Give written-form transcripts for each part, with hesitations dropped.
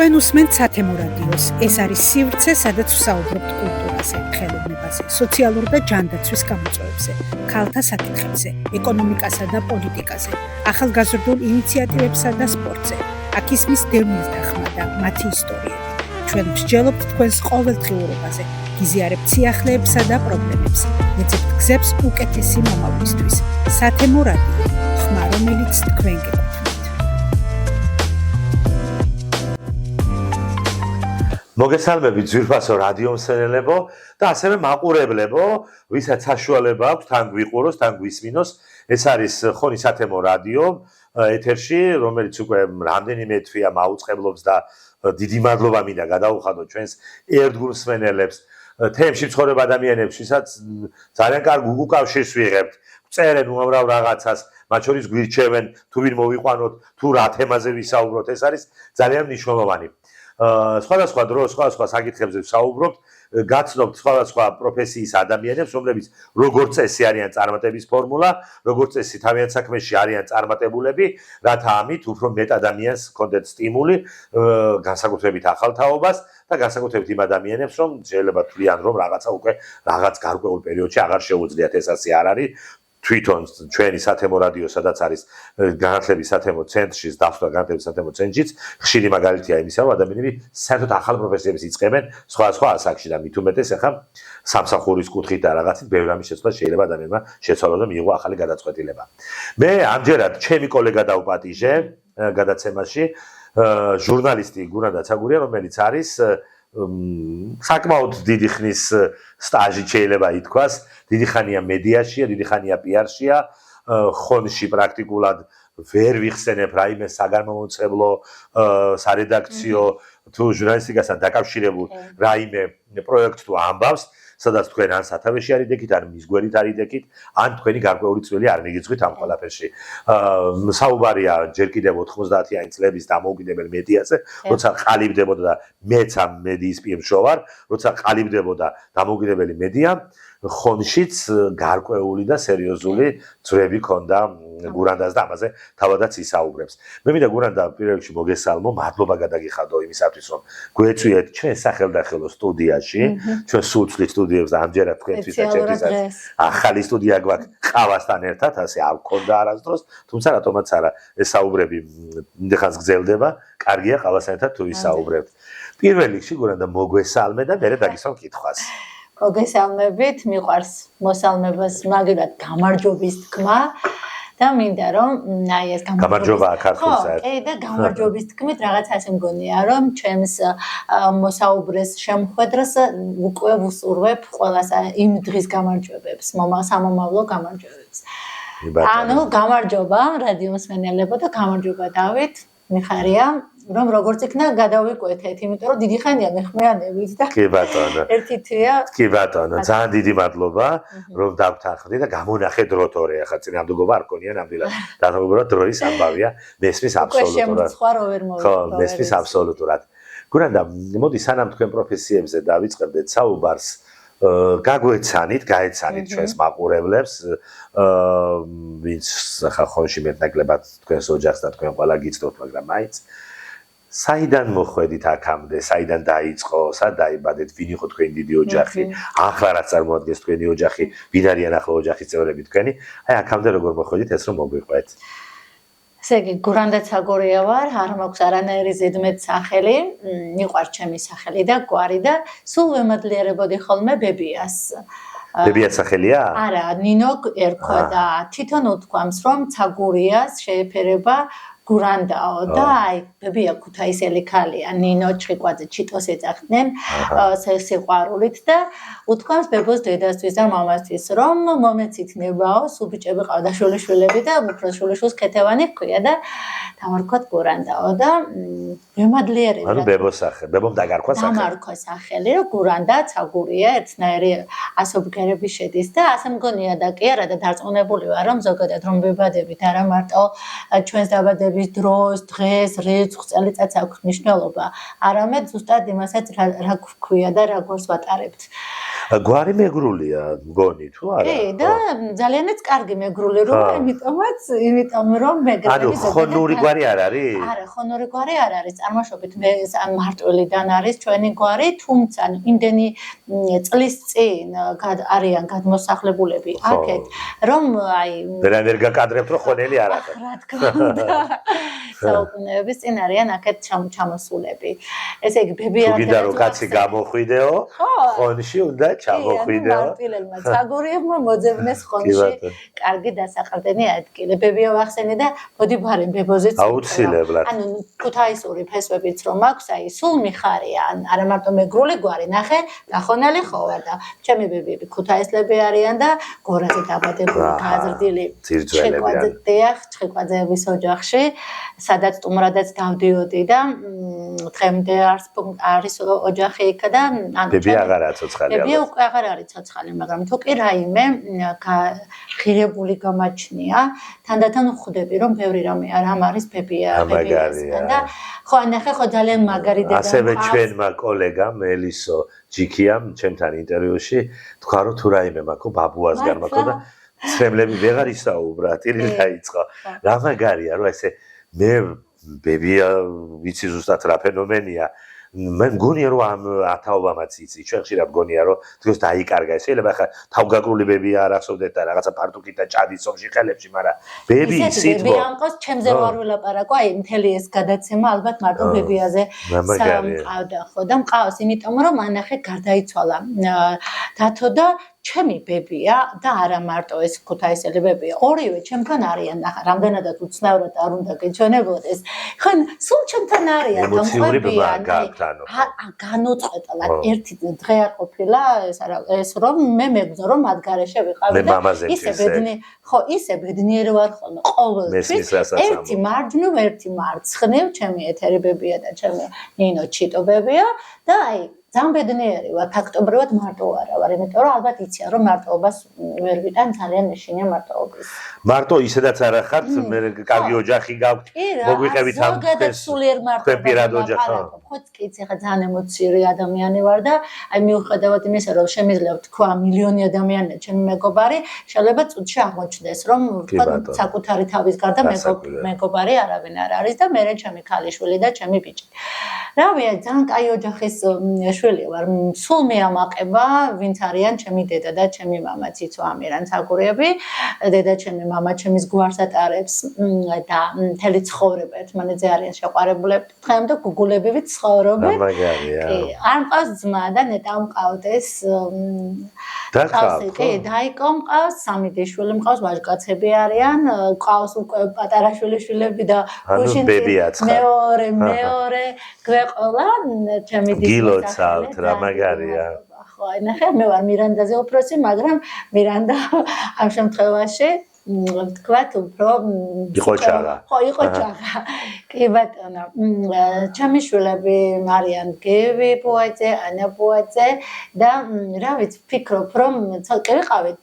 თქვენ უსმენთ სათემო რადიოს. ეს არის სივრცე, სადაც ვსაუბრობთ კულტურაზე, ხელოვნებაზე, სოციალურ და ჯანდაცვის გამოწვევებზე, ქალთა საკითხებზე, ეკონომიკასა და პოლიტიკაზე, ახალგაზრდულ ინიციატივებსა და სპორტზე. აქ ისმის დევნილ დახმა და მათი ისტორიები. ჩვენ ვსჯელობთ თქვენს ყოველდღიურობაზე, გიზიარებთ სიახლეებსა და პრობლემებს, ეძებთ გზებს უკეთესი მომავლისთვის. სათემო რადიო, ხმა, რომელიც თქვენ გეკუთვნით. მოგესალმებით ძვირფასო რადიო მსმენელებო და ასევე მაყურებლებო, ვისაც საშუალება აქვს თან გვიყუროს, თან გვისმინოს. ეს არის ხონი სათემო რადიო ეთერში, რომელიც უკვე რამდენიმე თვეა მაუწყებლობს და დიდი მადლობა მინდა გადაუხადოთ ჩვენს ერთგულ მსმენელებს, თემში მცხოვრებ ადამიანებს, ვისაც ძალიან კარგ უკავშირს ვიღებთ. წერენ უამრავ რაღაცას, მათ შორის გვირჩევენ, თუ ვინ მოვიყვანოთ, თუ რა თემაზე ვისაუბროთ. ეს არის ძალიან მნიშვნელოვანი. სხვადასხვა დროს, სხვადასხვა საკითხებზე ვსაუბრობთ, გაცნობთ სხვადასხვა პროფესიის ადამიანებს, რომლებიც როგორც წესი არიან წარმატების ფორმულა, როგორც წესი თავიანთ საქმეში არიან წარმატებულები, რათა ამით უფრო მეტ ადამიანს ჰქონდეთ სტიმული, განსაკუთრებით ახალ თაობას და განსაკუთრებით იმ ადამიანებს, რომ შეიძლება თვლიან, რომ რაღაცა უკვე რაღაც გარკვეულ პერიოდში აღარ შეუძლიათ, ეს ასე არ არის. თვითონ ჩვენი სათემო რადიო, სადაც არის განათლების სათემო ცენტრში, დასვლა განათლების სათემო ცენტრშიც, ხშირი მაგალითია იმისა, რომ ადამიანები საერთოდ ახალ პროფესიებს იწყებენ სხვადასხვა ასაკში და მით უმეტეს ახლა სამსახურის კუთხით და რაღაცით ბევრი რამის შეცვლა შეიძლება ადამიანმა შეცვალოს და მიიღო ახალი გადაწყვეტილება. მე ამჯერად ჩემი კოლეგა დავუპატიჟე გადაცემაში ჟურნალისტი გურანდა ცაგურია, რომელიც არის საკმაოდ დიდი ხნის სტაჟით შეიძლება ითქვას, დიდი ხანია მედიაშია, დიდი ხანია პიარშია, ხონში პრაქტიკულად ვერ ვიხსენებ რაიმე საგანმანათლებლო, სარედაქციო თუ ჟურნალისტიკასთან დაკავშირებულ რაიმე პროექტ თუ ამბავს, სადაც თქვენ ან სათავეში არიდექით, ან მის გვერდით არიდექით, ან თქვენი გარკვეული წვლილი არ მიგიწვით ამ ყველაფერში. საუბარია ჯერ კიდევ 90-იანი წლების დამოუკიდებელ მედიაზე, როცა ყალიბდებოდა და მეც ამ მედიის პირშო ვარ, როცა ყალიბდებოდა დამოუკიდებელი მედია, ხონშიც გარკვეული და სერიოზული ძვრები ჰქონდა გურანდას და ამაზე თავადაც ისაუბრებს. მე მინდა გურანდა პირველ რიგში მოგესალმო, მადლობა გადაგიხადო იმისათვის, რომ გვეწვიეთ ჩვენ სახელდახელო სტუდიაში, ჩვენ სულ ვცვლით სტუდიებს და ამჯერად თქვენთვის და ჩემთვისაც ახალი სტუდია გვაქვს ყავასთან ერთად, ასე არ გქონდა არასდროს, თუმცა რატომაც არა, ეს საუბრები მინდახანს გრძელდება, კარგია ყავასთან ერთად თუ ვისაუბრებთ. პირველ რიგში გურანდა მოგვესალმე და მერე დაგისვამ კითხვას. მოგესალმებით, მიყვარს მოსალმებას მაგალითად გამარჯვების თქმა და მინდა რომ აი ეს გამარჯობა ქართულს არის. კი და გამარჯვების თქმით რაღაც ასე მგონია რომ ჩემს მოსაუბრეს შემხვედრას უკვე ვუსურვებ ყველას იმ დღის გამარჯვებებს, სამომავლო გამარჯვებებს. ანუ გამარჯობა რადიო მსმენელებო და გამარჯობა დავით, მიხარია რომ როგორც იქნა გადავიკვეთეთ, იმიტომ რომ დიდი ხანია მეხმიანებით და კი ბატონო. ერთი თვეა. კი ბატონო, ძალიან დიდი მადლობა რომ დავთანხმდი და გამონახე დრო თორე ახლა წინამდგომა არ გქონია ნამდვილად. დაახლოებით დროის ამბავია, მესმის აბსოლუტურად. ხო, მესმის აბსოლუტურად. გურანდა, მოდი სანამ თქვენ პროფესიებზე დავიწყებდეთ საუბარს, გაგვეცანით ჩვენს მაყურებლებს, ვინც ახლა ხონში მეტნაკლებად თქვენს ოჯახს და თქვენ ყველა გიცნობთ, მაგრამ მაინც საიდან მოხვედით აქამდე, საიდან დაიწყო, სად დაიბადეთ, ვინ იყო თქვენი დიდი ოჯახი, ახლა რაც წარმოადგენს თქვენი ოჯახი, ვინ არიან ახლა ოჯახის წევრები თქვენი, აი აქამდე როგორ მოხვედით ეს რომ მოგვიყვეთ. ესე იგი, გურანდა ცაგურია ვარ, არ მაქვს არანაირი ზედმეტ სახელი, მიყვარს ჩემი სახელი და გვარი და სულ ვემადლიერებოდი ხოლმე ბებიას. ბებიას სახელია? არა, ნინო ერქვა და თვითონ უთქვამს რომ ცაგურიას შეეფერება გურანდაო და აი ბებია ქუთაისელი ქალია, ნინო ჩხიკვაძე ჩიტოს ეძახდნენ სიყვარულით და უთქვამს ბებოს დედასთვის და მამასთვის რომ მომეცითნებაო, სულ ბიჭები ყავდა შვილიშვილები და უფროს შვილიშვილს ქეთევანი ჰქვია და დამარქვათ გურანდაო და ვემადლიერებდა. ანუ ბებოს სახელი, ბებომ დაგარქვა სახელი. დამარქვა სახელი, რომ გურანდა ცაგურია, ერთნაირი ასობგერები შედის და ასე მგონია და კი არა და დარწმუნებული ვარ რომ ზოგადად რომ ვებადებით არა მარტო ჩვენს დაბადების დროს, დღეს, რიცხვს, წელიწადს აქვს მნიშვნელობა, არამედ ზუსტად იმასაც რა გვქვია და რა გვარს ვატარებთ. გვარი მეგრულია მგონი თუ არა? კი, და ძალიანაც კარგი მეგრული როა, იმიტომ რომ მეგრები ანუ ხონური გვარი არ არის? არა, ხონური გვარი არ არის. წარმოშობით მე მარტვილიდან არის ჩვენი გვარი, თუმცა იმდენი წლის წინ არიან გადმოსახლებულები აქეთ, რომ აი ვერანერ გაკადრებთ რომ ხონელი არ არის. რა თქმა უნდა. საუკუნეების წინ არიან აქეთ ჩამოსულები. ესე იგი ბებია თუ გინდა რომ კაცი გამოხვიდეო, ხონში უნდა ჩამოხვიდეო. მარტვილებმა ცაგურიებმა მოძებნეს ხონში კარგი დასაყრდენი ადგილი. ბებია ვახსენე და მოდი ბარემ ბებოზეც. აუცილებლად. ანუ ქუთაისური ფესვებიც რომ აქვს, აი სულ მიხარია, არა მარტო მეგრული გვარი, ნახე, დახონალი ხო ვარ და ჩემი ბებიები ქუთაისლები არიან და გორაზე დაბადებული, გაზრდილი. ჩხიკვაძეების ოჯახში, სადაც სტუმრადაც დავდიოდი და დღემდე არის ოჯახი იქ და ბებია აღარაა ცოცხალი. ბებია უკვე აღარ არის ცოცხალი, მაგრამ თუ კი რაიმე ღირებული გამაჩნია, თანდათან ხვდები რომ ბევრი რამე არ არის ბებიასთან და ხო ნახე ხო ძალიან მაგარი დედა. ასევე ჩვენმა კოლეგამ ელისო ჯიქიამ ჩემთან ინტერვიუში თქვა რომ თუ რაიმე მაქო ბაბუასგან მაქო და ცრემლები ვეღარ ისაუბრა, ტირი დაიწყო. რა მაგარია რომ ესე მე ბებია ვიცი ზუსტად რა ფენომენია. მე მგონია რომ ამ ათაობამაც იცი, ჩვენ ხშირად მგონია რომ თქოს დაიკარგა. შეიძლება ხა თავგაგრული ბებია არ ახსოვდეთ და რაღაცა პარტუკით და ჭადის ომში ხელებში, მაგრამ ბები სიტყვა. ბებია ამყავს ჩემზე ვარ ვილაპარაკო, აი მთელი ეს გადაცემა ალბათ მარტო ბებიაზე სამყავდა ხო და მყავს, იმიტომ რომ ანახე გარდაიცვალა დათო და ჩემი ბებია და არა მარტო ეს ქუთაისელი ბებია, ორივე ჩემთან არიან. ნახა, რამდენადაც უცნაურად არ უნდა გეჩვენებოდეს. ხო, სულ ჩემთან არიან და მყვებიან. განუწყვეტლად ერთი დღე არ ყოფილა ეს რომ მე მეგზო რომ მათ გარეშე ვიყავი და ისე ბედნიერ ვარ ხოლმე ყოველთვის ერთი მარჯვნივ ერთი მარცხნივ ჩემი ეთერი ბებია და ჩემი ნინო ჩიტო ბებია და აი ძალიან ბედნიერი ვარ, ფაქტობრივად მარტო არა ვარ, იმიტომ რომ ალბათ იციან რომ მარტოობას ვერ ვიტან, ძალიან ეშინია მარტოობის. მარტო ისედაც არა ხართ, მე კარგი ოჯახი გაქვთ, მოგვიყევით ამ თქვენ პირად ოჯახს. ხო, კიც ახლა ძალიან ემოციური ადამიანი ვარ და აი მიუხედავად იმისა, რომ შემიძლია თქვა მილიონი ადამიანია ჩემი მეგობარი, შეიძლება წუთში აღმოჩნდეს, რომ თქვა საკუთარი თავის გარდა მეგობარი არავინ არ არის და მე ჩემი ქალიშვილი და ჩემი ბიჭი. რავია, ძალიან კაი ოჯახის შვილი ვარ, სულ მეამაყება, ვინც არიან ჩემი დედა და ჩემი მამა ციცო ამირან ცაგურიები. დედა ჩემი მამა ჩემის გვარს ატარებს და მთელი ცხოვრება ერთმანეთზე არიან შეყვარებულები. დღემდე გუგულებივით ცხოვრობენ. კი, არ მყავს ძმა და ნეტა მყავდეს. კი, დაიკო მყავს, სამი დიშვილი მყავს, ვაჟკაცები არიან, მყავს უკვე პატარა შვილიშვილები და მეორე გვეყოლა ჩემი გილოცავთ რა მაგარია. ხო, ნახე, მე ვარ მირანდაზე უფროსი, მაგრამ მირანდა ამ შემთხვევაში ვთქვათ უფრო იყოჩაღა. ხო, იყოჩაღა. კი ბატონო, ჩემი შვილები არიან გევი ბუაძე, ანა ბუაძე და რა ვიცი, ვფიქრობ რომ ცოტა ვიყავით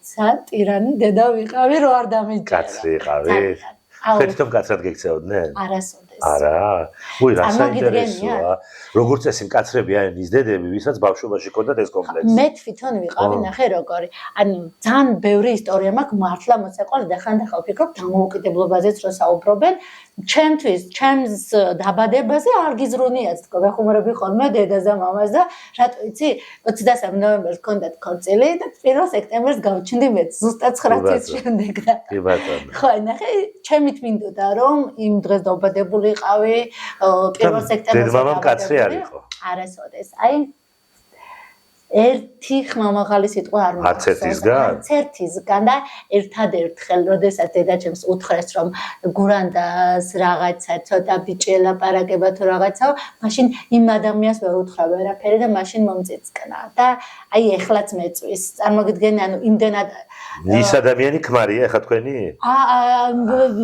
ტირანი დედა ვიყავი, რო არ დამიჯერა. კაცრი იყავით? ხეთქომ კაცრად გექცეოდნენ? არასოდეს. არა. უი, რა საინტერესოა. როგორც წესი მკაცრები არიან ის დედები, ვისაც ბავშვობაში ჰქონდათ ეს კომპლექსი. მე თვითონ ვიყავი, ნახე როგორი. ანუ ძალიან ბევრი ისტორია მაქვს მართლა მოწეყვალი და ხანდახან ვფიქრობ დამოუკიდებლობაზეც რო საუბრობენ, ჩემთვის, ჩემს დაბადებაზე არ გიზრუნიათ, თქო, ვეხუმრები ხოლმე დედას და მამას და რატო იცი, 23 ნოემბერს ჰქონდათ ქორწილი და 1 სექტემბერს გავჩნდი მეც ზუსტად 9 წლის შემდეგ და. კი ბატონო. ხო, ნახე, ჩემით მინდოდა რომ იმ დღეს დაბადებული ვიყავი 1 სექტემბერს. დედმამამ კაცრი არ იყო. არასოდეს. აი ერთი ხმამაღალი სიტყვა არ მახსოვს. არც ერთისგან და ერთადერთხელ, როდესაც დედაჩემს უთხრეს რომ გურანდას რაღაცა ცოტა ბიჭი ელაპარაკება თუ რაღაცაო, მაშინ იმ ადამიანს ვერ უთხრა ვერაფერი და მაშინ მომწიწკნა და აი ეხლაც მეწვის. წარმოგიდგენი, ანუ იმდენად ის ადამიანი ქმარია ხა თქვენი?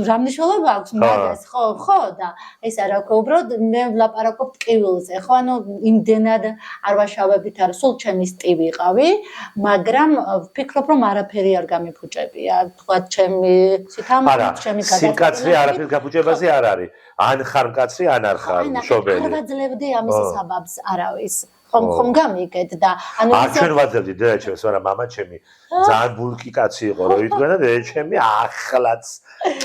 რა მნიშვნელობა აქვს მაგას? ხო და ეს არა ხო, უბრალოდ მე ვლაპარაკობ ტკივილზე, ხო, ანუ იმდენად არ ვაშავებით არა, სულ ჩემი სტი ვიყავი, მაგრამ ვფიქრობ რომ არაფერი არ გამიფუჭებია, თქვა ჩემი სითამაშე, ჩემი გადაწყვეტილება. არა, სიკაცრი არაფერი გაფუჭებაზე არ არის. ან ხარ მკაცრი, ან არ ხარ მშობელი. არ ვაძლევდი ამის საბაბს არავის. ხომ გამიგეთ და ანუ არ ჩვენ ვაძებდი დედაჩემს, მაგრამ მამა ჩემი ძალიან ბულკი კაცი იყო, რომ იდგენა დედაჩემი ახლაც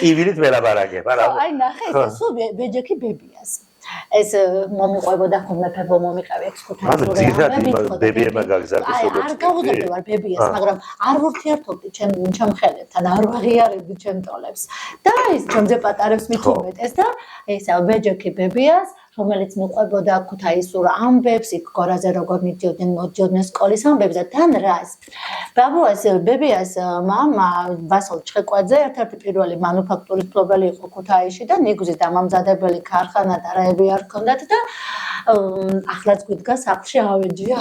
კივილით მელაბარაგებ, არა? აი ნახე, ეს სულ ბეჯექი ბებიას. ეს მომიყვებოდა ხომ მეფებო მომიყევი ექსკურსიაზე. ანუ ძირითადად ბებიებმა გაგზავნეს აი არ გავუძებდი ვარ ბებიას, მაგრამ არ ვურთიერთობდი ჩემ ხელებთან, არ ვაღიარებდი ჩემ ტოლებს. და ის ჩემზე პატარებს მით უმეტეს და ესა ბეჯექი ბებიას რომელიც მიყვებოდა ქუთაისურ ამბებს, იქ გორაზე როგორ მოდიოდნენ სკოლის ამბებს და თან რას. ბაბუას ბებიას მამა ვასილ ჩხეკვაძე ერთ-ერთი პირველი მანუფაქტურის მფლობელი იყო ქუთაისში და ნიგზის დამამზადებელი ქარხანა და რაები არ ჰქონდათ და ახლაც გვიდგა სახლში ავეჯია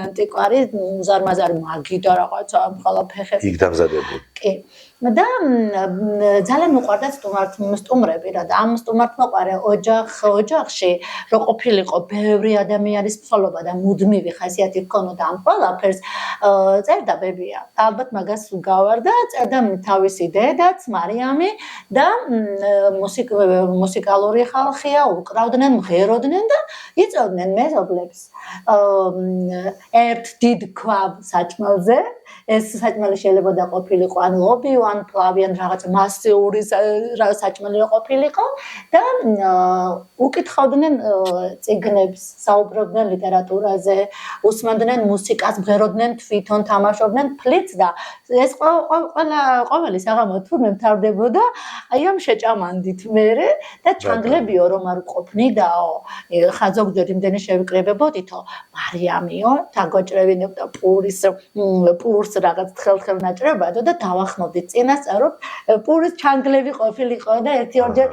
ანტიკვარი მზარმაზარი მაგი და რაღაცა მხოლოდ ფეხები. იქ დამზადებული. კი. და ძალიან უყვარდა სტუმრები რა და ამ სტუმართმოყვარე ოჯახში რო ყოფილიყო ბევრი ადამიანის მსვლელობა და მუდმივი ხასიათი ჰქონოდა ამ ყველაფერს წერდა ბებია ალბათ მაგას გავარდა წერდა თავისი დედაც მარიამი და მუსიკალური ხალხია უკრავდნენ მღეროდნენ და იწვევდნენ მეზობლებს ერთ დიდ ქვაბ საჭმელზე ეს საჭმელი შეიძლება და ყოფილიყო ან ლობიო ან ფლავი ან რაღაც მასიური საჭმელი ყოფილიყო და უკითხავდნენ წიგნებს, საუბრობდნენ ლიტერატურაზე, უსმენდნენ მუსიკას, მღეროდნენ თვითონ, თამაშობდნენ ფლიც და ეს ყოველი საღამო თურმე მთავრდებოდა აი ამ შეჭამანდით მერე და ჩანგლებიო რომ არ ყოფნიდაო ხაზოგჯერ იმდენი შევიკრებებოდითო მარიამიო დაგოჭრევინებდა პურს რაღაც თხელ ნაჭრებადო და დავახმოვდით წინასწარ პურის ჩანგლები ყოფილიყო და ერთი-ორჯერ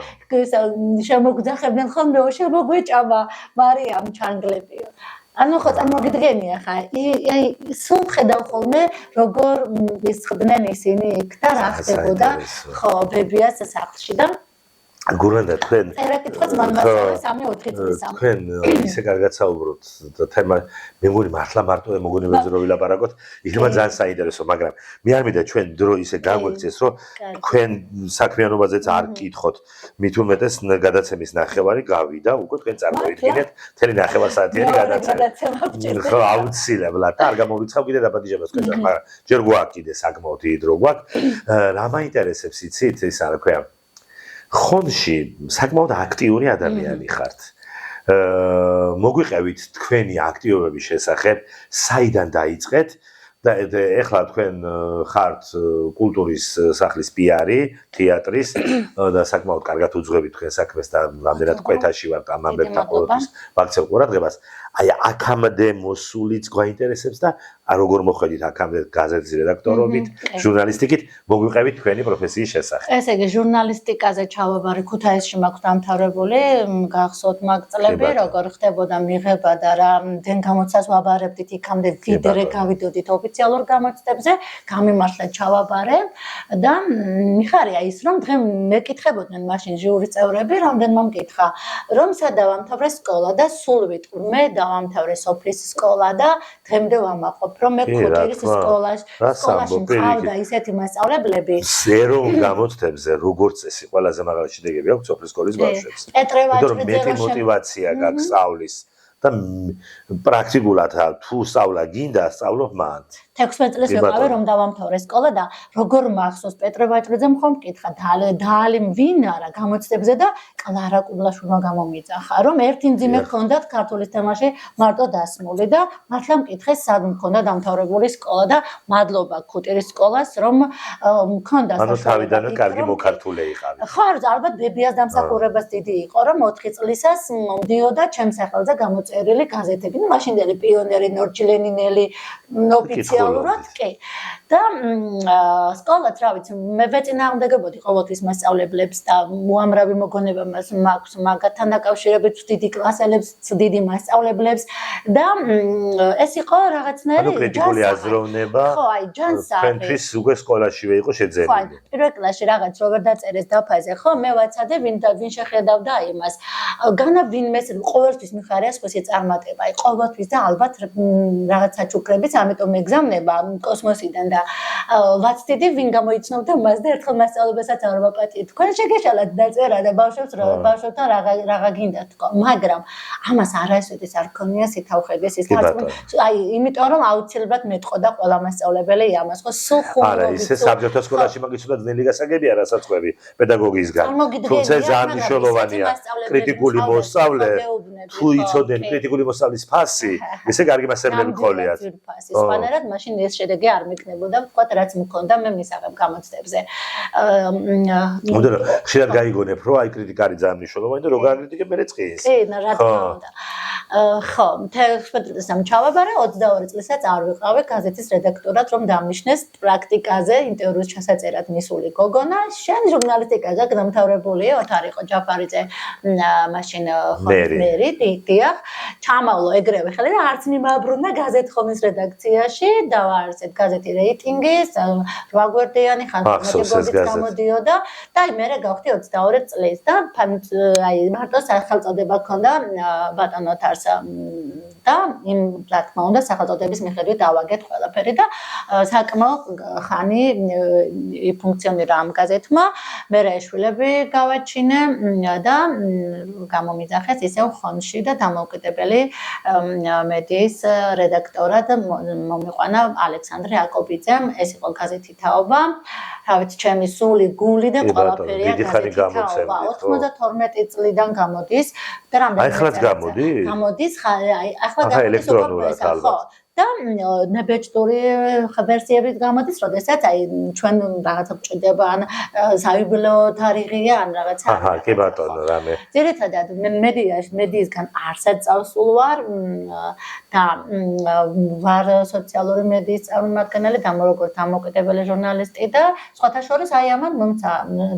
შემოგძახებდნენ ხოლმე შემოგვეჭამა მარიამ ჩანგლებიო ანუ ხო წარმოგიდგენია ხა აი სულ ხედავ ხოლმე როგორ ისხდნენ ისინი იქ და რა ხდებოდა ხო ბებიას სახლში და გურანდა თქვენ ერაკითხოს მამასა 3-4 წლის ამ თქვენ ისე კარგად საუბრობთ და თემა მე მგონი მართლა მარტო მოგონებაზე რო ვილაპარაკოთ იღმა ძალიან საინტერესო მაგრამ მე არ მინდა ჩვენ დრო ისე გაგვექცეს რომ თქვენ საქმიანობაზეც არ გკითხოთ მით უმეტეს გადაცემის ნახევარი გავიდა უკვე თქვენ წარმოიდგინეთ მთელი ნახევარსაათიანი გადაცემა ხო აუცილებლად და არ გამოვიწყავ კიდე დაბადიჟებას თქვენ მაგრამ ჯერ გვაქვს კიდე საკმაოდ დიდი დრო გვაქვს რა მაინტერესებს იცით ეს რა ქვია ხონში საკმაოდ აქტიური ადამიანი ხართ. მოგვიყევით თქვენი აქტივობების შესახებ, საიდან დაიწყეთ და ეხლა თქვენ ხართ კულტურის სახლის პიარი, თეატრის და საკმაოდ კარგად უძღვებით თქვენ საქმეს და რამდენად კვეთაში ვართ ამ ამბებთან ყოველთვის ვაქცევ ყურადღებას. აი აქამდე მოსულიც გვაინტერესებს და როგორ მოხვედით აქამდე გაზეთის რედაქტორობით, ჟურნალისტიკით, მოგვიყევით თქვენი პროფესიის შესახებ. ესე იგი, ჟურნალისტიკაზე ჩავაბარე ქუთაისში მაქვს დამთავრებული, გახსოვთ მაგ წლები, როგორ ხდებოდა მიღება და რამდენ გამოცდას ვაბარებდით იქამდე ვიდრე გავიდოდით ოფიციალურ გამოცდებზე, გამიმართლა ჩავაბარე და მიხარია ის, რომ დღე მეკითხებოდნენ მაშინ ჟურის წევრები, რამდენმა მკითხა, რომ სად დავამთავრე სკოლა და სულ ვიტყვი, მე დავამთავრე სოფლის სკოლა და დღემდე ვამაყობ რომ მე ქუთაისის სკოლაში მყავდა ისეთი მასწავლებლები ეროვნულ გამოცდებზე როგორც წესი ყველაზე მაღალი შედეგები აქვს სოფლის სკოლის ბავშვებს. პეტრე ვაჭრიძე მეტი მოტივაცია გაქვს სწავლის და პრაქტიკულად თუ სწავლა გინდა სწავლობ მან 16 წლის ვიყავი რომ დავამთავრე სკოლა და როგორ მახსოვს პეტრე ვაჭრიძემ ხომ მკითხა დალი ვინ არა გამოცდებზე და კლარა კუბლაშვილმა გამომიძახა რომ ერთი მძიმე ჰქონდათ ქართულის თემაში მარტო დასმული და მართლა მკითხეს სად მქონდა დამთავრებული სკოლა და მადლობა ქუთაისის სკოლას რომ მქონდა ანუ თავიდანვე კარგი მოქართული იყავი ხო ალბათ ბებიას დამსახურებას დიდი იყო რომ 4 წლისას მომდიოდა ჩემს სახელზე გამოწერილი გაზეთები ну მაშინდელი პიონერი ნორჩილენინელი ოფიციალურად კი და სკოლაც რა ვიცი მე ვეწინააღმდეგებოდი ყოველთვის მასწავლებლებს და უამრავი მოგონება მაქვს მაგათთან დაკავშირებით დიდი კლასელებს დიდი მასწავლებლებს და ეს იყო რაღაცნაირი კრიტიკული აზროვნება ხო აი ჯანსაღი თქვენთვის უკვე სკოლაშივე იყო შეძენილი პირველ კლასში რაღაც როგორ დაწერეს დაფაზე ხო მე ვაცადე ვინ შეხედავდა იმას განა ვინმეს ყოველთვის მიხარია სხვისი წარმატება აი ყოველთვის და ალბათ რაღაც საჩუქრებიც ამიტომ მეგზავნე ეხება კოსმოსიდან და ვაცდიდი ვინ გამოიცნობდა მას და ერთხელ მასწავლებელსაც აღრობა პატი თქვენ შეგეშალათ დაწერა და ბავშვებთან რაღა გინდა თქო მაგრამ ამას არასოდეს არ ქონია სითაუხედეს ის აი იმიტომ რომ აუცილებლად მეტყოდა ყველა მასწავლებელი ამას ხო სულ ხუმრობ არა ისე საბჭოთა სკოლაში მაგის უნდა ძნელი გასაგებია რასაცხები პედაგოგიისგან თუმცა ძალიან მნიშვნელოვანია კრიტიკული მოსწავლე თუ იცოდნენ კრიტიკული მოსწავლის ფასი ესე კარგი მასწავლებელი ყოლიათ სპანერად მაშინ ეს შედეგი არ მეკნებოდა თქვა რაც მქონდა მე მისაღებ გამოცდებზე უნდა ხშირად გაიგონებ რომ აი კრიტიკა არის ძალიან მნიშვნელოვანი და როგორ აკრიტიკებ მე წეს კი რა თქმა უნდა ხო თეორიულად ჩავაბარე 22 წელსაც არ ვიყავი გაზეთის რედაქტორად რომ დამნიშნეს პრაქტიკაზე ინტერვიუს ჩასაწერად მისული გოგონა შენ ჟურნალისტიკაზე გამთავრებული ოთარ იყო ჯაფარიძე მაშინ მერი დიახ ჩამავლო ეგრევე ხელი და არც მიმაბრუნა გაზეთ ხონის რედაქციაში დავაარსეთ გაზეთი რეიტინგის 8 გვერდიანი ხანმოკლებით გამოდიოდა და აი მე გავხდი 22 წლის და აი მარტო სახელწოდება ჰქონდა ბატონ ოთარს და იმ რა თქმა უნდა სახელწოდების მიხედვით დავაგეთ ყველაფერი და საკმაოდ ხანი ფუნქციონირა ამ გაზეთმა მე ეშვილები გავაჩინე და გამომიძახეს ისევ ხონში და დამოუკიდებელი მედიის რედაქტორად მომიყვანა ალექსანდრე აკობიძემ ეს იყო გაზეთი თაობა რა ვიცი ჩემი სული გული და ყველაფერია გაზეთი თაობა 92 წლიდან გამოდის და რამდენი გამოდის ახლა ელექტრონულად ალბათ და ნებეჭდური ვერსიებით გამოდის, როდესაც აი ჩვენ რაღაცა ჭდება ან საიუბილეო თარიღია ან რაღაცა. აჰა, კი ბატონო, რამე. ძირითადად მედიისგან არსად წავსულ ვარ და ვარ სოციალური მედიის წარმომადგენელი და როგორც დამოუკიდებელი ჟურნალისტი და სხვათა შორის აი ამან მომცა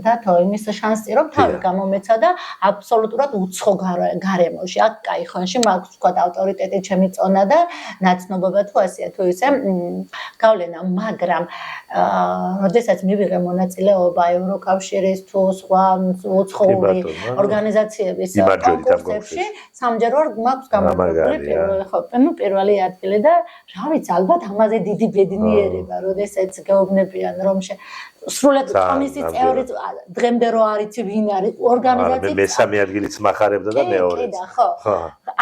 და თო იმის შანსი რომ თავი გამომეცა და აბსოლუტურად უცხო გარემოში, აქ კაი ხონში მაქვს თქვა ავტორიტეტი ჩემი წონა და ნაცნობობა თუ ასეა თუ ისე გავლენა, მაგრამ როდესაც მივიღე მონაწილეობა ევროკავშირის თუ სხვა უცხოური ორგანიზაციების კონკურსებში, სამჯერ ვარ მაქვს გამარჯვებული პირველი ადგილი და რა ვიცი, ალბათ ამაზე დიდი ბედნიერება, როდესაც გეუბნებიან რომ სრულად კომისიის წევრი დღემდე რო არიცი ვინ არის ორგანიზაციის მე მესამე ადგილიც მახარებდა და მეორეც ხო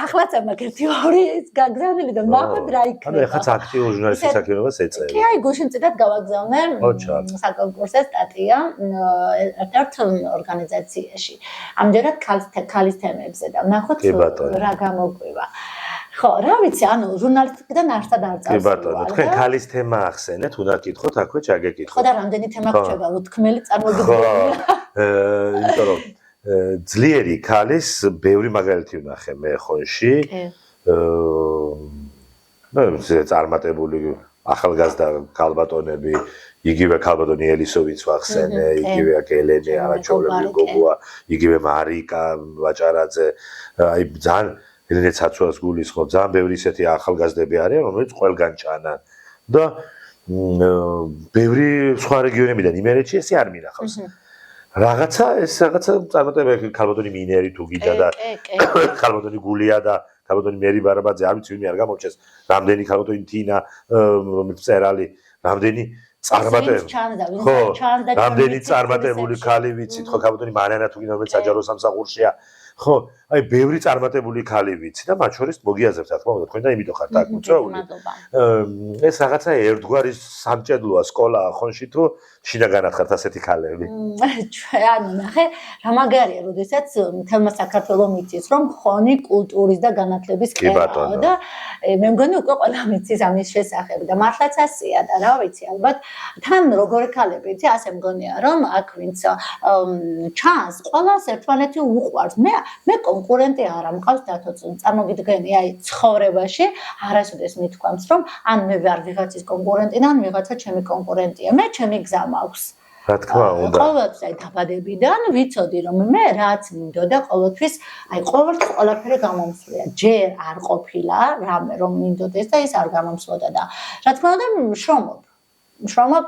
ახლაც ამაკ ერთი ორი გაგზავნილი და ნახოთ რა იქნება ანუ ეხაც აქტიურ ჟურნალისტის საქმიანობას ეწევი კი აი გუშინ წითად გავაგზავნე საკონკურსო სტატია ერთ ორგანიზაციაში ამჯერად ქალის თემებზე და ნახოთ რა გამოგვივა ხო, რა ვიცი, ანუ ჟურნალისტიკიდან არსად არ წავსული. კი ბატონო, თქვენ ქალის თემა ახსენეთ, უნდა გითხოთ, აქვე ჩაგეკითხოთ. ხო და რამდენი თემა გრჩება, უთქმელი წარმოგიდგენია. იმიტომ რომ ძლიერი ქალის ბევრი მაგალითი ვნახე მე ხონში. წარმატებული ახალგაზრდა ქალბატონები, იგივე ქალბატონი ელისოვიც ვახსენე, იგივე აქ ელენე არაჩოვლები გოგოა, იგივე მარიკა ვაჭარაძე, აი ძალიან ელენე ცაცუას გულისხმობ, ძალიან ბევრი ისეთი ახალგაზრდები არიან, რომლებიც ყველგან ჩანან და ბევრი სხვა რეგიონებიდან იმერეთში ესე არ მინახავს. რაღაცა წარმატება ქალბატონი მინერი თუ გიდა და ქალბატონი გულია და ქალბატონი მერი ბარაბაძე, არ ვიცი ვინმე არ გამოჩეს, რამდენი ქალბატონი თინა მწერალი, რამდენი რამდენი წარმატებული ქალი ვიცით, ხო ქალბატონი მარიანა თუ გინდა რომელიც საჯარო სამსახურშია, ხო, აი ბევრი წარმატებული ქალი ვიცი და მათ შორის მოგიაზრებთ, რა თქმა უნდა, თქვენ და იმიტომ ხართ აქ მოწვეული. ეს რაღაცა ერთგვარი სამჭედლოა სკოლაა ხონში თუ შინაგან ხართ ასეთი ქალები. ანუ ნახე, რა მაგარია, როდესაც თემა საქართველოს მიწის, რომ ხონი კულტურის და განათლების კერაა და მე მგონი უკვე ყველა მიწის ამის შესახებ და მართლაც ასეა და რა ვიცი, ალბათ თან როგორი ქალები იცი, ასე მგონია, რომ აქ ვინც ჩანს, ყველას ერთმანეთი უყვარს. მე კონკურენტი არ მყავს დათო წარმოგიდგენი აი ცხოვრებაში არასოდეს მithქვამს რომ ან მე ვარ ვიღაცის კონკურენტი და ან ვიღაცა ჩემი კონკურენტია მე ჩემი გზა მაქვს რა თქმა უნდა ყოველთვის აი დაბადებიდან ვიცოდი რომ მე რაც მინდოდა ყოველთვის აი ყოველთვის ყველაფერი გამომსვლია ჯერ არ ყოფილა რამე რომ მინდოდეს და ის არ გამომსვლოდა და რა თქმა უნდა შრომობ შრომა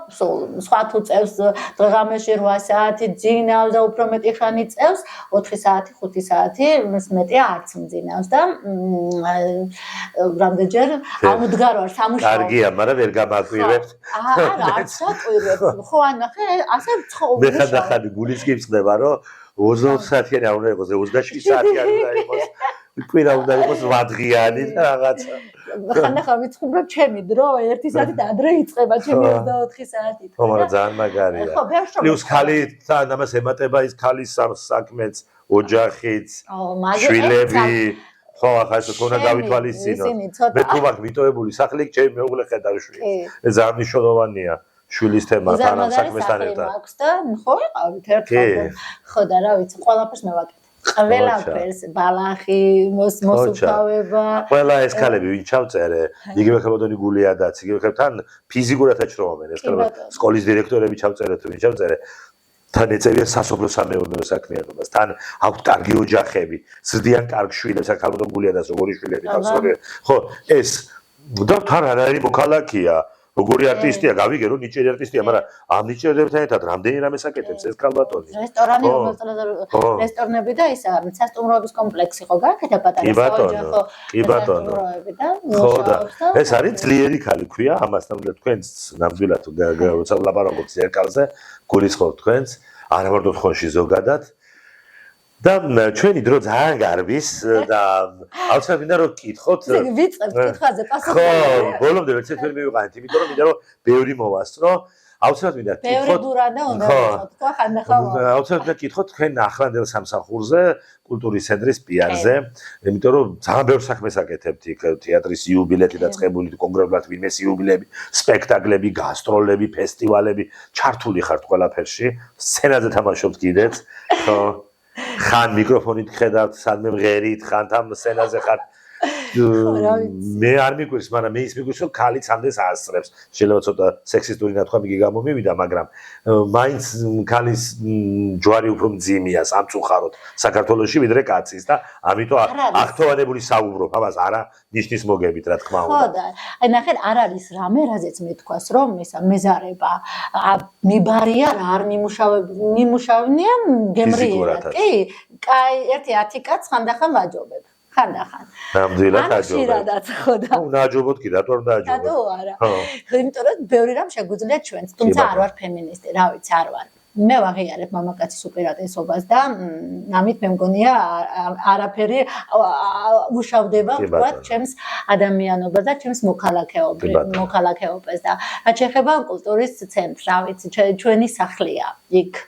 სხვა თუ წევს დღეღამეში 8 საათი ძინავს და უფრო მეტი ხანი წევს 4 საათი 5 საათი მეტია არც მძინავს და რამდენჯერ ამდგარ ვარ სამუშაო კარგია მაგრამ ვერ გამაკვირვებთ არა არც აკვირვებ ხო ანახე ასე მე ხანდახან გულის გიწყდება რომ 20 საათიანი არ უნდა იყოს 27 საათიანი უნდა იყოს კვირა უნდა იყოს 8 დღიანი და რაღაცა ხანდახან ვიცხოვრობ ჩემი დრო 1 საათით ადრე იწყება ჩემი 24 საათით ხო მაგრამ ძალიან მაგარია ხო ბევრ პლუს ხალი თან ამას ემატება ის ხალის საქმეც ოჯახიც შვილები ხო ახლა ეს თქო უნდა გავითვალისწინოთ მე თუ მაგ მიტოვებული სახლი ჩემი მეუღლე ხედავ შვილს ეს ძალიან მნიშვნელოვანია შვილის თემა თან ამ საქმესთან ერთად მაქვს და ხო ვიყავით ერთხელ ხო და რა ვიცი ყველაფერს მე ვაკეთებ ყველაფერს ბალახი მოსუფთავება ყველა ეს ქალები ვინ ჩავწერე იგივე ხებოდონი გულიადაც იგივე ხებთან ფიზიკურადაც შრომობენ ეს სკოლის დირექტორები ჩავწერეთ თუ ვინ ჩავწერე თან ეწევიან სასოფლო-სამეურნეო საქმიანობას თან აქვთ კარგი ოჯახები ზრდიან კარგ შვილებს ახალბატონ გულიადას როგორი შვილები ყავს ხო ეს და თან არ არის მოქალაქია როგორი არტისტია გავიგე რომ ნიჭიერი არტისტია მაგრამ ამ ნიჭიერებთან ერთად რამდენი რამეს აკეთებს ეს ქალბატონი რესტორანი რესტორნები და ისა სასტუმროების კომპლექსი ხო გააკეთა პატარა ოჯახო კი ბატონო ხო და ეს არის ძლიერი ქალი ქვია ამასთან და თქვენს ნამდვილად როცა ლაპარაკობთ ზერკალზე გულისხმობთ თქვენს არა მარტო თხონში ზოგადად და ჩვენი დრო ძალიან გარბის და აუცილებლად მინდა რომ გკითხოთ ვიწყებთ კითხვაზე პასუხი ხო ბოლომდე ვერცერთ ვერ მივიყანეთ იმიტომ რომ მინდა რომ ბევრი მოვასწრო აუცილებლად მინდა გკითხოთ ბევრი ბურადა უნდა ვიყოთ ხო ხანდახან აუცილებლად გკითხოთ თქვენ ახლანდელ სამსახურზე კულტურის ცენტრის პიარზე იმიტომ რომ ძალიან ბევრ საქმეს აკეთებთ იქ თეატრის იუბილეტი დაწყებული კონკრეტულად ვინმეს იუბილეები სპექტაკლები გასტროლები ფესტივალები ჩართული ხართ ყველაფერში სცენაზე თამაშობთ კიდეც ხო ხან მიკროფონით ხედავთ სადმე მღერით ხან ამ სცენაზე ხართ მე არ მიგვირს მაგრამ მე ის მიგვირს რომ ქალიც ამდენს ასწრებს შეიძლება ცოტა სექსისტური ნათქვა მიგი გამომივიდა მაგრამ მაინც ქალის ჯვარი უფრო მძიმეა სამწუხაროდ საქართველოში ვიდრე კაცის და ამიტომ ახთოვანებული საუბრობ ამას არა ნიშნის მოგებით რა თქმა უნდა ხო და აი ნახეთ არ არის რამე რაზეც მეთქვას რომ ისა მეზარება მიბარია რა არ მიმუშავებნია გემრიელად კი კაი ერთი 10 კაც ხანდახან ვაჯობებ ხანდახან. ნამდვილად აჯობებ. ხშირადაც ხო და. ნუ ნაჯობოთ კი, რატო არ დააჯობოთ? რატო არა? იმიტომ რომ ბევრი რამ შეგვიძლია ჩვენც, თუმცა არ ვარ ფემინისტი, რა ვიცი, არ ვარ. მე ვაღიარებ მამაკაცის უპირატესობას და ამით მე მგონია არაფერი უშავდება ვთქვათ ჩემს ადამიანობას და ჩემს მოქალაქეობას და რაც შეეხება კულტურის ცენტრს, რა ვიცი, ჩვენი სახლია იქ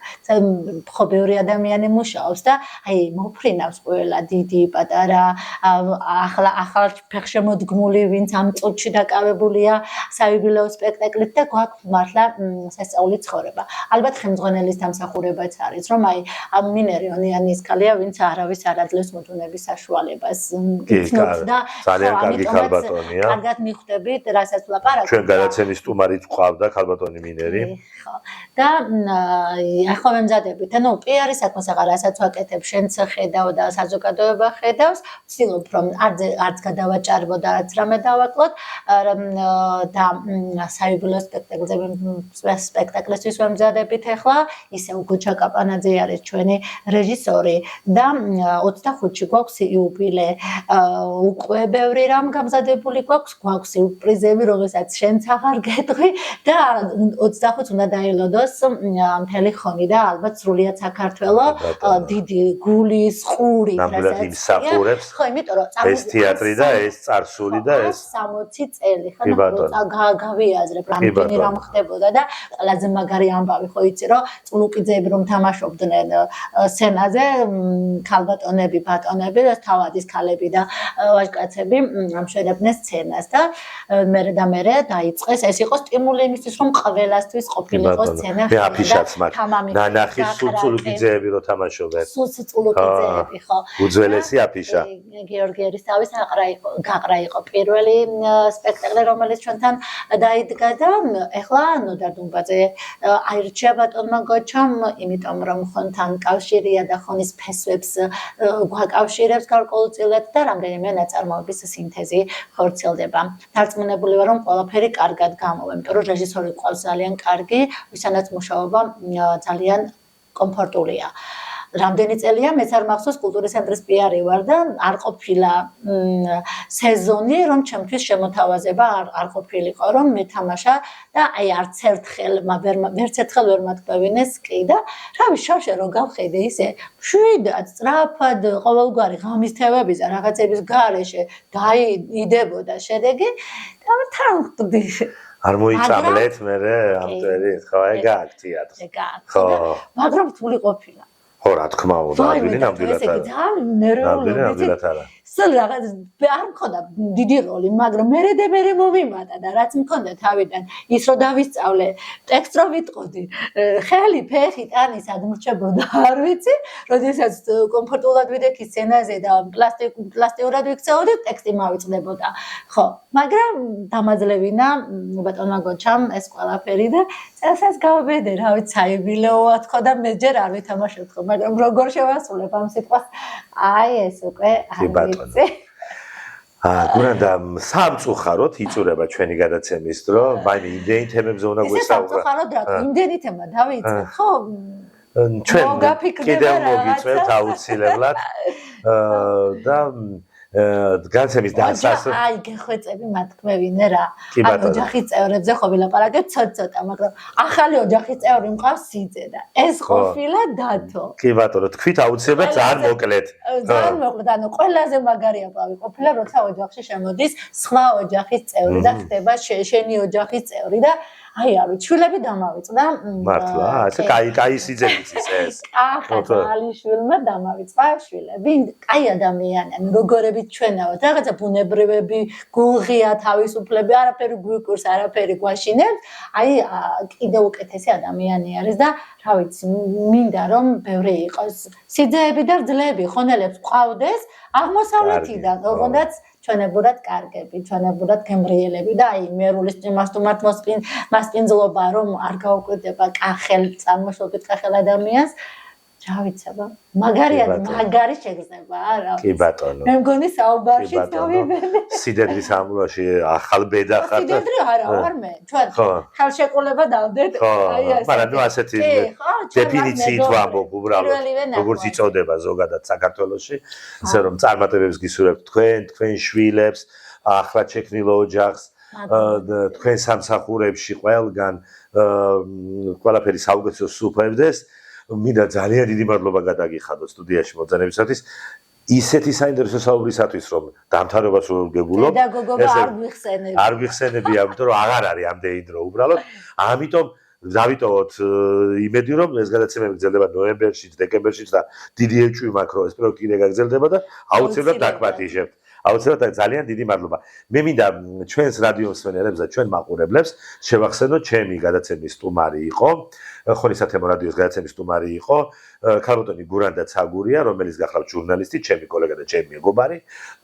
ხო ბევრი ადამიანი მუშაობს და აი მოფრინავს ყველა დიდი პატარა ახალ ფეხშემოდგმული ვინც ამ წუთში დაკავებულია საიუბილეო სპექტაკლით და გვაქვს მართლა სასწაული ცხოვრება. ალბათ ხელმძღვანელის დამსახურებაც არის, რომ აი ამ მინერიონიანის ქალია, ვინც არავის არ აძლევს მოდუნების საშუალებას. გიცნობთ და ძალიან კარგი ქალბატონია. კარგად მიხვდებით, რასაც ვლაპარაკობ. ჩვენ გადაცემის სტუმარიც ყავდა ქალბატონი მინერი. ხო. და ახლა ვემზადებით. ანუ პიარის საქმეს აღარ რასაც ვაკეთებ, შენც ხედავ და საზოგადოება ხედავს, ვცდილობ რომ არც გადავაჭარბო და არც რამე დავაკლოთ და საიუბილეო სპექტაკლისთვის ვემზადებით ახლა. ისევ გოჩა კაპანაძე არის ჩვენი რეჟისორი და 25-ში გვაქვს იუბილე. უკვე ბევრი რამ გამზადებული გვაქვს სიურპრიზები, რომელსაც შენც აღარ გეტყვი და 25-ს უნდა დაელოდოს მთელი ხონი და ალბათ სრულიად საქართველო დიდი გულის ყური ნამდვილად იმსახურებს. ხო, იმიტომ რომ ეს თეატრი და ეს წარსული და ეს 60 წელი ხა გავიაზრებ რამდენი რამ ხდებოდა და ყველაზე მაგარი ამბავი ხო იცი რომ წულუკიძეები რომ თამაშობდნენ სცენაზე ქალბატონები, ბატონები და თავადის ქალები და ვაჟკაცები ამშვენებდნენ სცენას და მერე დაიწყეს ეს იყო სტიმული იმისთვის რომ ყველასთვის ყოფილიყო სცენა მე აფიშაც მათ ნანახი სულწულუკიძეები რო თამაშობენ. სულწულუკიძეები ხო. უძველესი აფიშა. გიორგი ერისთავის გაყრა იყო პირველი სპექტაკლი, რომელიც ჩვენთან დაიდგა და ეხლა ნოდარ დუმბაძე აირჩია ბატონმა გოჩამ, იმიტომ რომ ხონთან კავშირია და ხონის ფესვებს გვაკავშირებს გარკვეულწილად და რამდენიმე ნაწარმოების სინთეზი ხორციელდება. დარწმუნებული ვარ, რომ ყველაფერი კარგად გამოვა, იმიტომ რომ რეჟისორი ყავს ძალიან კარგი, ვისანაც მუშაობა ძალიან კომფორტულია. რამდენი წელია მეც არ მახსოვს კულტურის ცენტრის პიარი ვარ და არ ყოფილა სეზონი, რომ ჩემთვის შემოთავაზება არ ყოფილიყო, რომ მეთამაშა და აი არც ერთხელ ვერ მათქვევინეს კი და რავი შავშე რო გავხედე ისე მშვიდად, სწრაფად, ყოველგვარი ღამისთევების და რაღაცების გარეშე დაიდებოდა შედეგი და თან არ მოიწამლეთ მე ამ წელს ხო ეგ აქვს თეატრს. ხო, მაგრამ თული ყოფილა. ხო, რა თქმა უნდა, ადვილი ნამდვილად არა. ძალიან ნერვიულობით არა. სულ რაღაც არ მქონდა დიდი როლი, მაგრამ მე მომიმატა და რაც მქონდა თავიდან ის რომ დავისწავლე, ტექსტ რომ ვიტყოდი, ხელი, ფეხი, ტანი სად მრჩებოდა, არ ვიცი, როდესაც კომფორტულად ვიდექი სცენაზე და პლასტიურად ვიქცეოდი, ტექსტი მავიწყდებოდა. ხო, მაგრამ დამაძლევინა ბატონმა გოჩამ ეს ყველაფერი და წელსაც გავბედე, რა ვიცი, აიბილეოა თქო და მე ჯერ არ ვითამაშებ ხო, მაგრამ როგორ შევასრულებ ამ სიტყვას? აი ეს უკვე არ გურანდა სამწუხაროდ იწურება ჩვენი გადაცემის დრო, მაინც იმდენი თემებზე უნდა გვესაუბრა. სამწუხაროდ რა, იმდენი თემა დავიწყეთ, ხო? ჩვენ კიდევ მოგიწევთ აუცილებლად და განცემის დასასრულ აი გეხვეწები მათქმევინე რა. ანუ ოჯახის წევრებზე ხო ვილაპარაკებ ცოტ-ცოტა, მაგრამ ახალი ოჯახის წევრი მყავს სიძე და ეს ყოფილა დათო. კი ბატონო, თქვით აუცილებლად ძალიან მოკლედ. ძალიან მოკლედ, ანუ ყველაზე მაგარი აყვავი ყოფილა, როცა ოჯახში შემოდის სხვა ოჯახის წევრი და ხდება შენი ოჯახის წევრი და აი არ ვიცი, შვილები დამავიწყდა. მართლა, ესე კაი სიძეც ეს. ახალიშვილმა დამავიწყდა შვილები, კაი ადამიანები, ანუ როგორებით ჩვენავთ, რაღაცა ბუნებრივები, გულღია, თავისუფლები, არაფერი გვიკურს, არაფერი გვაშინებს. აი კიდევ უკეთესი ადამიანი არის და რა ვიცი, მინდა რომ ბევრი იყოს სიძეები და ძლები, ხონელებს ყავდეს აღმოსავლეთიდან, ოღონდაც ჩვენებურად კარგები, ჩვენებურად გემრიელები და აი მერულის იმასთუმართ მასპინძლობა რომ არ გაუკვირდება კახელ წარმოშობით კახელ ადამიანს რა ვიცება მაგარი შეგრძნება რა კი ბატონო მე მგონი საუბარში დავიბენე სიდედრის ამბულაში ახალ ბედა ხარ სიდედრი არა ვარ მე ჩვენ ხელშეკრულება დავდეთ აი ასე მაგრამ ნუ ასეთი დეფინიციით ვამბობ უბრალოდ როგორც იწოდება ზოგადად საქართველოში ისე რომ წარმატებებს გისურვებთ თქვენ შვილებს ახლად შექმნილ ოჯახს თქვენ სამსახურებში ყველგან ყველაფერი საუკეთესო სუფევდეს მინდა ძალიან დიდი მადლობა გადაგიხადოთ სტუდიაში მოძანებისათვის ისეთი საინტერესო საუბრისათვის რომ დამთავრებას რომ გეგულობ არ გვიხსენები ამიტომ რომ აღარ არის ამდენი დრო უბრალოდ ამიტომ დავიტოვოთ იმედი რომ ეს გადაცემები გრძელდება ნოემბერში, დეკემბერში და დიდი ეჭვი მაქვს რომ ეს პროექტი კიდე გაგრძელდება და აუცილებლად დაგვატიჟებთ აუცილებლად ძალიან დიდი მადლობა. მე მინდა ჩვენს რადიო მსმენელებს და ჩვენ მაყურებლებს შევახსენოთ ჩემი გადაცემის სტუმარი იყო ხონისათემო რადიოს გადაცემის სტუმარი იყო ქალბატონი გურანდა ცაგურია რომელიც გახლავთ ჟურნალისტი ჩემი კოლეგა და ჩემი მეგობარი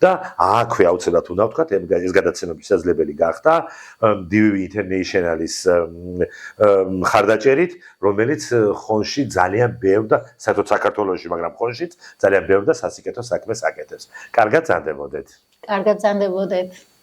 და აქვე აუცილებლად უნდა ვთქვათ ეს გადაცემები შესაძლებელი გახდა DVB International-ის მხარდაჭერით რომელიც ხონში ძალიან ბევრ და საერთოდ საქართველოში მაგრამ ხონშიც ძალიან ბევრ და სასიკეთო საქმეს აკეთებს. კარგად ზანდებოდეთ. კარგად ზანდებოდეთ.